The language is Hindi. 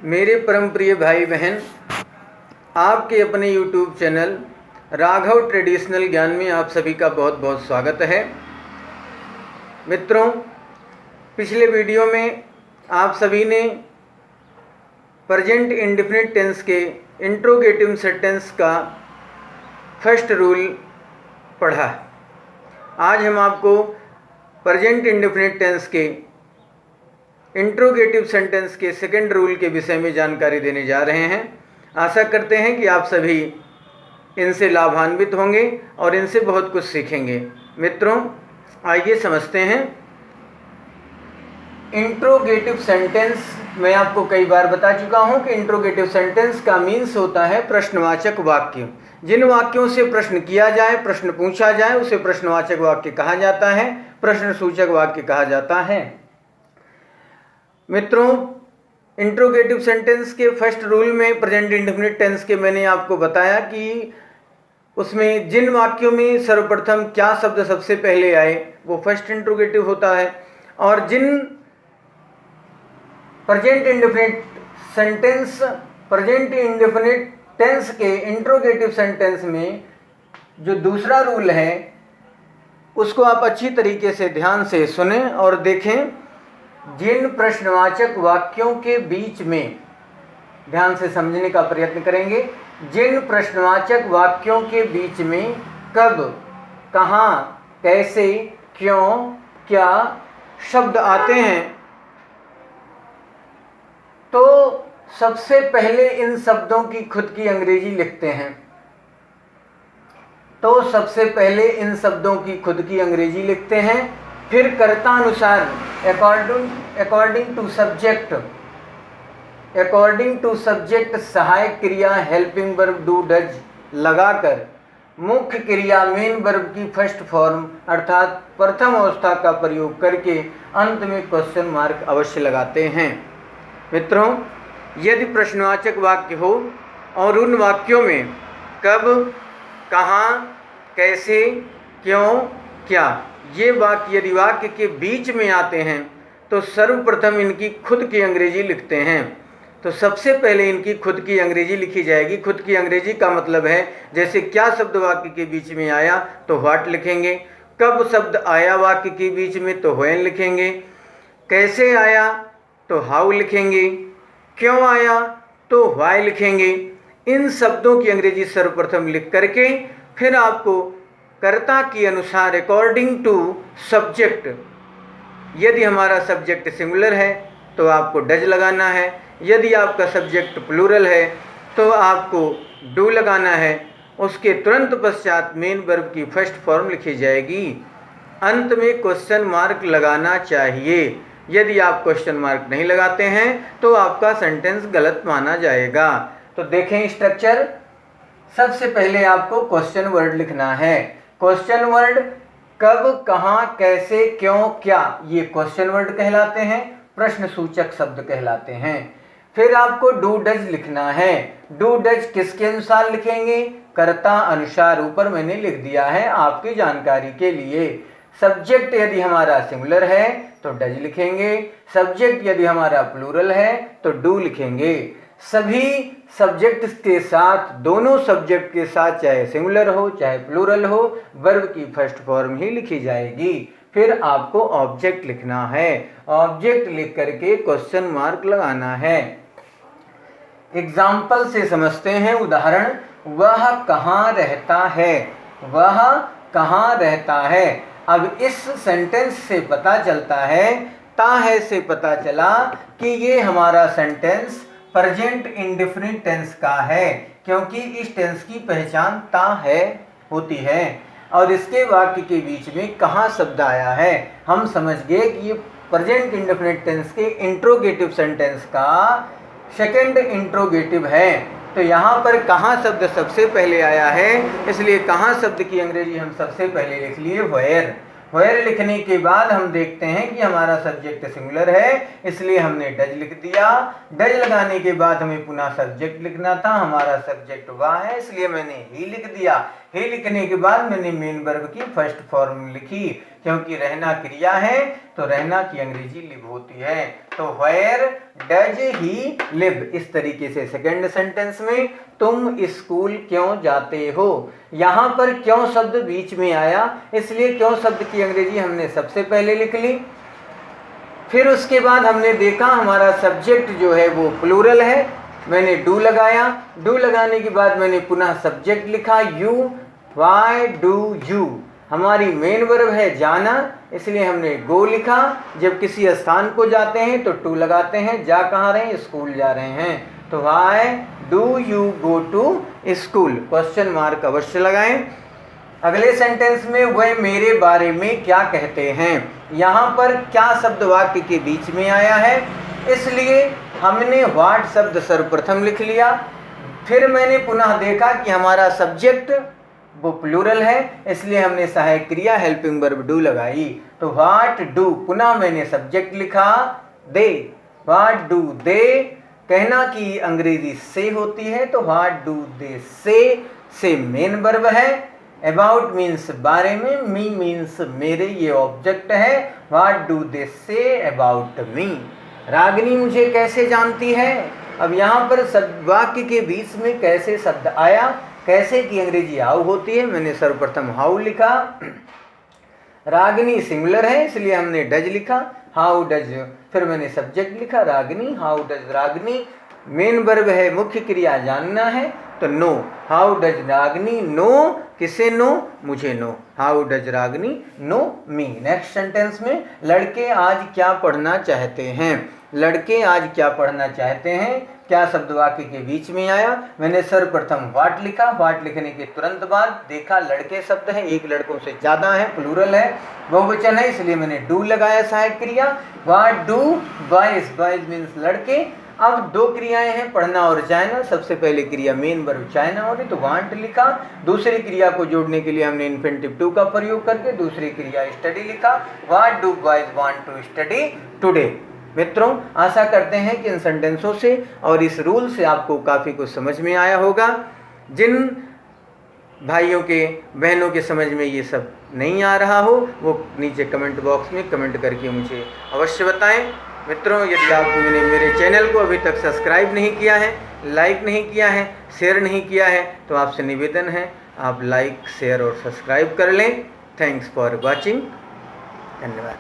मेरे परम प्रिय भाई बहन, आपके अपने YouTube चैनल राघव ट्रेडिशनल ज्ञान में आप सभी का बहुत बहुत स्वागत है। मित्रों, पिछले वीडियो में आप सभी ने प्रेजेंट इंडेफिनिट टेंस के इंट्रोगेटिव सेंटेंस का फर्स्ट रूल पढ़ा। आज हम आपको प्रेजेंट इंडेफिनिट टेंस के इंट्रोगेटिव सेंटेंस के सेकंड रूल के विषय में जानकारी देने जा रहे हैं। आशा करते हैं कि आप सभी इनसे लाभान्वित होंगे और इनसे बहुत कुछ सीखेंगे। मित्रों, आइए समझते हैं। इंट्रोगेटिव सेंटेंस मैं आपको कई बार बता चुका हूं कि इंट्रोगेटिव सेंटेंस का मीन्स होता है प्रश्नवाचक वाक्य। जिन वाक्यों से प्रश्न किया जाए, प्रश्न पूछा जाए, उसे प्रश्नवाचक वाक्य कहा जाता है, प्रश्न सूचक वाक्य कहा जाता है। मित्रों, इंट्रोगेटिव सेंटेंस के फर्स्ट रूल में प्रेजेंट इंडेफिनिट टेंस के मैंने आपको बताया कि उसमें जिन वाक्यों में सर्वप्रथम क्या शब्द सबसे पहले आए वो फर्स्ट इंट्रोगेटिव होता है, और जिन प्रेजेंट इंडेफिनिट टेंस के इंट्रोगेटिव सेंटेंस में जो दूसरा रूल है उसको आप अच्छी तरीके से ध्यान से सुनें और देखें। जिन प्रश्नवाचक वाक्यों के बीच में, ध्यान से समझने का प्रयत्न करेंगे, जिन प्रश्नवाचक वाक्यों के बीच में कब, कहाँ, कैसे, क्यों, क्या शब्द आते हैं, तो सबसे पहले इन शब्दों की खुद की अंग्रेजी लिखते हैं। फिर कर्तानुसार अकॉर्डिंग टू सब्जेक्ट सहायक क्रिया हेल्पिंग वर्ब डू डज लगाकर मुख्य क्रिया मेन वर्ब की फर्स्ट फॉर्म अर्थात प्रथम अवस्था का प्रयोग करके अंत में क्वेश्चन मार्क अवश्य लगाते हैं। मित्रों, यदि प्रश्नवाचक वाक्य हो और उन वाक्यों में कब, कहाँ, कैसे, क्यों, क्या ये वाक्य यदि वाक्य के बीच में आते हैं तो सर्वप्रथम इनकी खुद की अंग्रेजी लिखते हैं। तो सबसे पहले इनकी खुद की अंग्रेजी लिखी जाएगी। खुद की अंग्रेजी का मतलब है, जैसे क्या शब्द वाक्य के बीच में आया तो व्हाट लिखेंगे, कब शब्द आया वाक्य के बीच में तो व्हेन लिखेंगे, कैसे आया तो हाउ लिखेंगे, क्यों आया तो व्हाई लिखेंगे। इन शब्दों की अंग्रेजी सर्वप्रथम लिख करके फिर आपको कर्ता के अनुसार अकॉर्डिंग टू सब्जेक्ट, यदि हमारा सब्जेक्ट सिंगुलर है तो आपको डज लगाना है, यदि आपका सब्जेक्ट प्लूरल है तो आपको डू लगाना है। उसके तुरंत पश्चात मेन वर्ब की फर्स्ट फॉर्म लिखी जाएगी। अंत में क्वेश्चन मार्क लगाना चाहिए। यदि आप क्वेश्चन मार्क नहीं लगाते हैं तो आपका सेंटेंस गलत माना जाएगा। तो देखें स्ट्रक्चर। सबसे पहले आपको क्वेश्चन वर्ड लिखना है। क्वेश्चन वर्ड कब, कहाँ, कैसे, क्यों, क्या ये क्वेश्चन वर्ड कहलाते हैं, प्रश्न सूचक शब्द कहलाते हैं। फिर आपको डू डज लिखना है। डू डज किसके अनुसार लिखेंगे? कर्ता अनुसार। ऊपर मैंने लिख दिया है आपकी जानकारी के लिए। सब्जेक्ट यदि हमारा सिंगुलर है तो डज लिखेंगे, सब्जेक्ट यदि हमारा प्लूरल है तो डू लिखेंगे। सभी सब्जेक्ट के साथ, दोनों सब्जेक्ट के साथ, चाहे सिंगुलर हो चाहे प्लूरल हो, वर्ब की फर्स्ट फॉर्म ही लिखी जाएगी। फिर आपको ऑब्जेक्ट लिखना है। ऑब्जेक्ट लिख करके क्वेश्चन मार्क लगाना है। एग्जाम्पल से समझते हैं उदाहरण। वह कहाँ रहता है? वह कहाँ रहता है? अब इस सेंटेंस से पता चलता है, ता है से पता चला कि ये हमारा सेंटेंस प्रेजेंट इंडेफिनिट टेंस का है, क्योंकि इस टेंस की पहचान ता है होती है और इसके वाक्य के बीच में कहाँ शब्द आया है। हम समझ गए कि ये प्रेजेंट इंडेफिनिट टेंस के इंट्रोगेटिव सेंटेंस का सेकंड इंट्रोगेटिव है। तो यहाँ पर कहाँ शब्द सबसे पहले आया है, इसलिए कहाँ शब्द की अंग्रेजी हम सबसे पहले लिख लिए वेयर। वेयर लिखने के बाद हम देखते हैं कि हमारा सब्जेक्ट सिंगुलर है, इसलिए हमने डज लिख दिया। डज लगाने के बाद हमें पुनः सब्जेक्ट लिखना था, हमारा सब्जेक्ट वह है इसलिए मैंने ही लिख दिया। ही लिखने के बाद मैंने मेन वर्ब की फर्स्ट फॉर्म लिखी, क्योंकि रहना क्रिया है तो रहना की अंग्रेजी लिव होती है। तो वेयर डज ही लिव, इस तरीके से सेकंड सेंटेंस में तुम स्कूल क्यों जाते हो। यहाँ पर क्यों शब्द बीच में आया, इसलिए क्यों शब्द की अंग्रेजी हमने सबसे पहले लिख ली। फिर उसके बाद हमने देखा हमारा सब्जेक्ट जो है वो प्लूरल है, मैंने डू लगाया। डू लगाने के बाद मैंने पुनः सब्जेक्ट लिखा यू, वाई डू यू। हमारी मेन वर्ब है जाना, इसलिए हमने गो लिखा। जब किसी स्थान को जाते हैं तो टू लगाते हैं, जा कहाँ रहे हैं, स्कूल जा रहे हैं। तो why do you go to school, question mark अवश्य लगाएं। अगले सेंटेंस में वह मेरे बारे में क्या कहते हैं। यहाँ पर क्या शब्द वाक्य के बीच में आया है, इसलिए हमने व्हाट शब्द सर्वप्रथम लिख लिया। फिर मैंने पुनः देखा कि हमारा सब्जेक्ट वो प्लूरल है, इसलिए हमने सहायक क्रिया हेल्पिंग वर्ब डू लगाई। तो व्हाट डू, पुनः मैंने सब्जेक्ट लिखा दे, व्हाट डू दे। कहना की अंग्रेजी से होती है, तो व्हाट डू दे से मेन वर्ब है। अबाउट मीन्स बारे में, मी मीन्स मेरे, ये ऑब्जेक्ट है। What do they say about me. Ragini मुझे कैसे जानती है। अब यहाँ पर वाक्य के बीच में कैसे शब्द आया, कैसे की अंग्रेजी हाउ होती है, मैंने सर्वप्रथम हाउ लिखा। रागिनी सिंगुलर है, इसलिए हमने डज लिखा, हाउ डज। फिर मैंने सब्जेक्ट लिखा Ragini, how does Ragini. Main verb है, मुख्य क्रिया जानना है, तो know, how does Ragini know, किसे नो, मुझे know. How does Ragini know me. Next sentence में लड़के आज क्या पढ़ना चाहते हैं। लड़के आज क्या पढ़ना चाहते हैं, क्या शब्द वाक्य के बीच में आया। मैंने सर्वप्रथम व्हाट लिखा, व्हाट लिखने के तुरंत बाद देखा लड़के शब्द है, एक लड़कों से ज़्यादा है, प्लूरल है, बहुवचन है, इसलिए मैंने डू लगाया सहायक क्रिया। What do boys, boys means लड़के। अब दो क्रियाएं हैं, पढ़ना और चाहना। सबसे पहले क्रिया मेन वर्ब चाहना हो रही, तो वांट लिखा। दूसरी क्रिया को जोड़ने के लिए हमने इन्फिनिटिव टू का प्रयोग करके दूसरी क्रिया स्टडी लिखा। What do boys want to study today. मित्रों, आशा करते हैं कि इन सेंटेंसों से और इस रूल से आपको काफ़ी कुछ समझ में आया होगा। जिन भाइयों के बहनों के समझ में ये सब नहीं आ रहा हो, वो नीचे कमेंट बॉक्स में कमेंट करके मुझे अवश्य बताएं। मित्रों, यदि आपने मेरे चैनल को अभी तक सब्सक्राइब नहीं किया है, लाइक नहीं किया है, शेयर नहीं किया है, तो आपसे निवेदन है आप लाइक, शेयर और सब्सक्राइब कर लें। Thanks for watching. धन्यवाद।